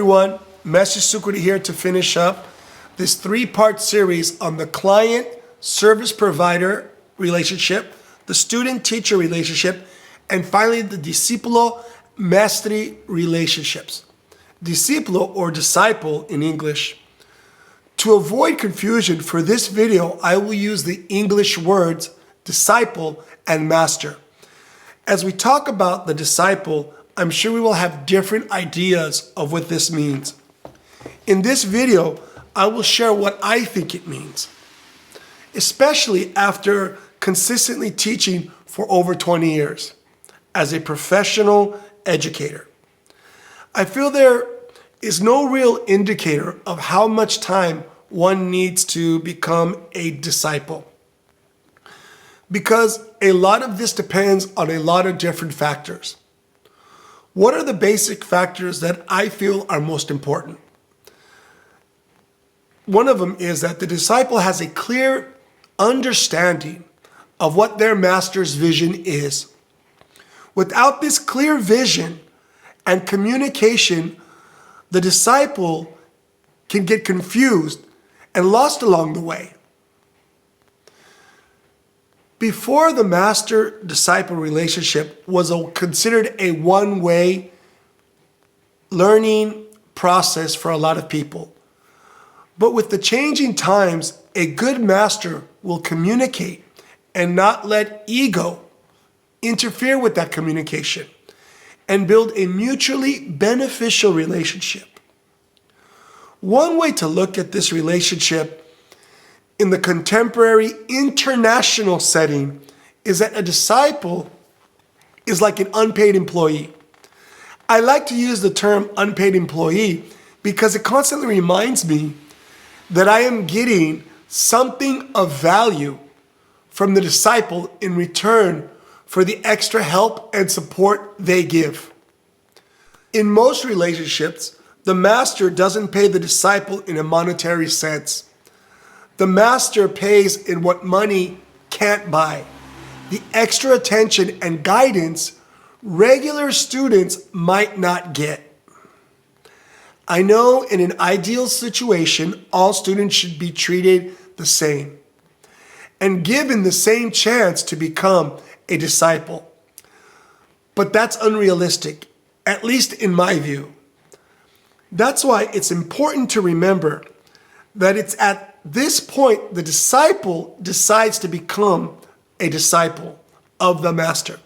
everyone, Mestre here to finish up this three-part series on the client-service provider relationship, the student-teacher relationship, and finally the discipulo-mestre relationships. Discipulo, or disciple in English. To avoid confusion, for this video, I will use the English words disciple and master. As we talk about the disciple, I'm sure we will have different ideas of what this means. In this video, I will share what I think it means, especially after consistently teaching for over 20 years as a professional educator. I feel there is no real indicator of how much time one needs to become a disciple, because a lot of this depends on a lot of different factors. What are the basic factors that I feel are most important? One of them is that the disciple has a clear understanding of what their master's vision is. Without this clear vision and communication, the disciple can get confused and lost along the way. Before, the master-disciple relationship was considered a one-way learning process for a lot of people. But with the changing times, a good master will communicate and not let ego interfere with that communication and build a mutually beneficial relationship. One way to look at this relationship in the contemporary international setting is that a disciple is like an unpaid employee. I like to use the term unpaid employee because it constantly reminds me that I am getting something of value from the disciple in return for the extra help and support they give. In most relationships, the master doesn't pay the disciple in a monetary sense. The master pays in what money can't buy. The extra attention and guidance regular students might not get. I know in an ideal situation, all students should be treated the same and given the same chance to become a disciple. But that's unrealistic, at least in my view. That's why it's important to remember that it's at this point the disciple decides to become a disciple of the master.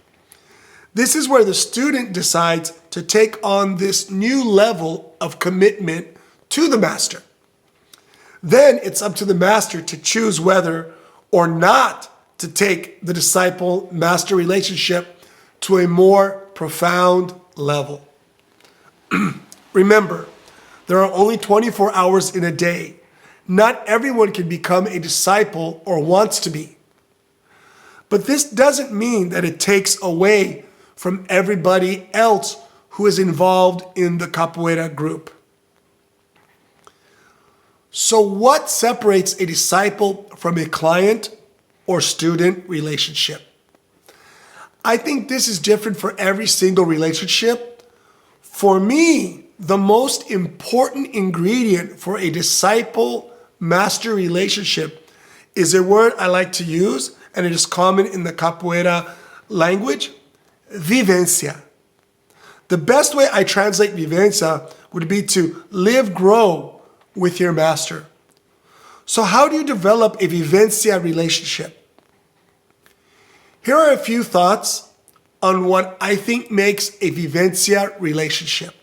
This is where the student decides to take on this new level of commitment to the master. Then it's up to the master to choose whether or not to take the disciple-master relationship to a more profound level. Remember, there are only 24 hours in a day. Not everyone can become a disciple or wants to be. But this doesn't mean that it takes away from everybody else who is involved in the Capoeira group. So what separates a disciple from a client or student relationship? I think this is different for every single relationship. For me, the most important ingredient for a disciple-master relationship is a word I like to use, and it is common in the Capoeira language: vivencia. The best way I translate vivencia would be to live, grow with your master. So how do you develop a vivencia relationship? Here are a few thoughts on what I think makes a vivencia relationship.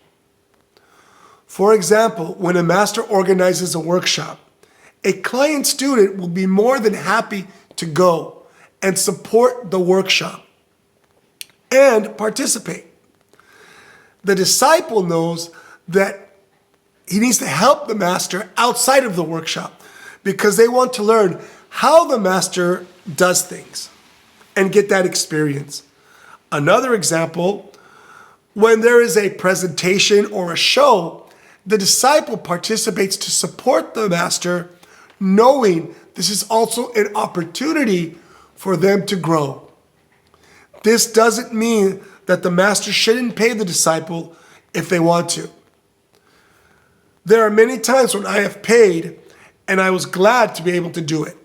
For example, when a master organizes a workshop, a client student will be more than happy to go and support the workshop and participate. The disciple knows that he needs to help the master outside of the workshop because they want to learn how the master does things and get that experience. Another example, when there is a presentation or a show, the disciple participates to support the master, knowing this is also an opportunity for them to grow. This doesn't mean that the master shouldn't pay the disciple if they want to. There are many times when I have paid and I was glad to be able to do it.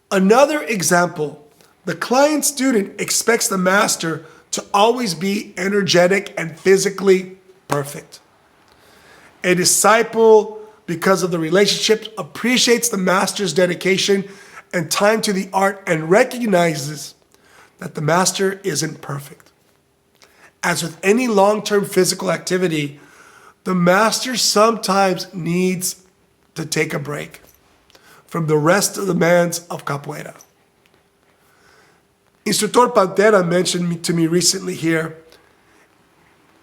Another example, the client student expects the master to always be energetic and physically perfect. A disciple, because of the relationship, appreciates the master's dedication and time to the art and recognizes that the master isn't perfect. As with any long-term physical activity, the master sometimes needs to take a break from the rest of the demands of capoeira. Instructor Pantera mentioned to me recently here,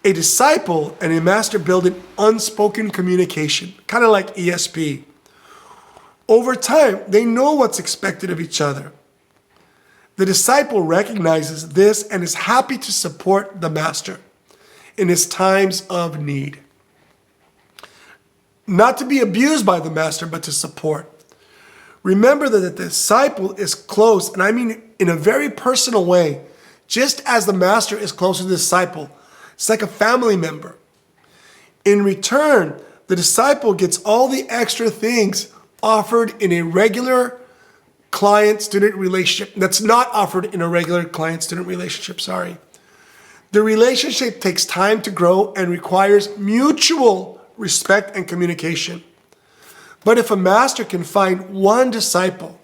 a disciple and a master build an unspoken communication, kind of like ESP. Over time, they know what's expected of each other. The disciple recognizes this and is happy to support the master in his times of need. Not to be abused by the master, but to support. Remember that the disciple is close, and I mean in a very personal way, just as the master is close to the disciple. It's like a family member. In return, the disciple gets all the extra things offered in a regular client-student relationship that's not offered in a regular client-student relationship, The relationship takes time to grow and requires mutual respect and communication. But if a master can find one disciple,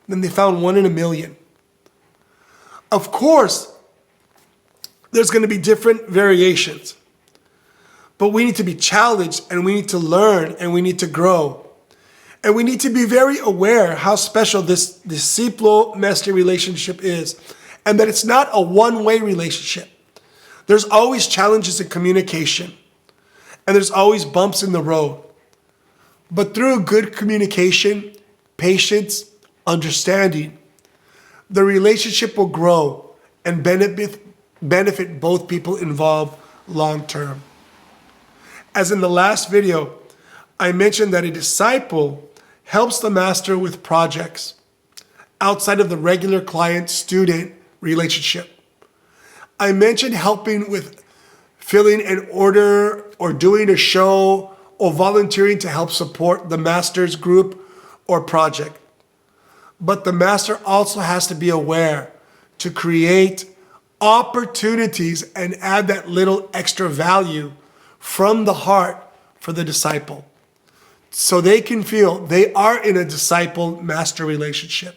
then they found one in a million. Of course, there's going to be different variations, but we need to be challenged and we need to learn and we need to grow. And we need to be very aware how special this disciple-mestre relationship is, and that it's not a one-way relationship. There's always challenges in communication, and there's always bumps in the road. But through good communication, patience, understanding, the relationship will grow and benefit both people involved long term. As in the last video, I mentioned that a disciple helps the master with projects outside of the regular client-student relationship. I mentioned helping with filling an order or doing a show or volunteering to help support the master's group or project. But the master also has to be aware to create opportunities and add that little extra value from the heart for the disciple, so they can feel they are in a disciple-master relationship.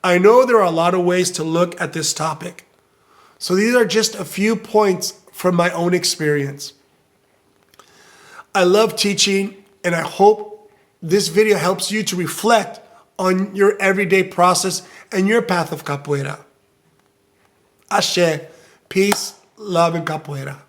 I know there are a lot of ways to look at this topic, so these are just a few points from my own experience. I love teaching, and I hope this video helps you to reflect on your everyday process and your path of capoeira. Ashe, peace, love, and capoeira.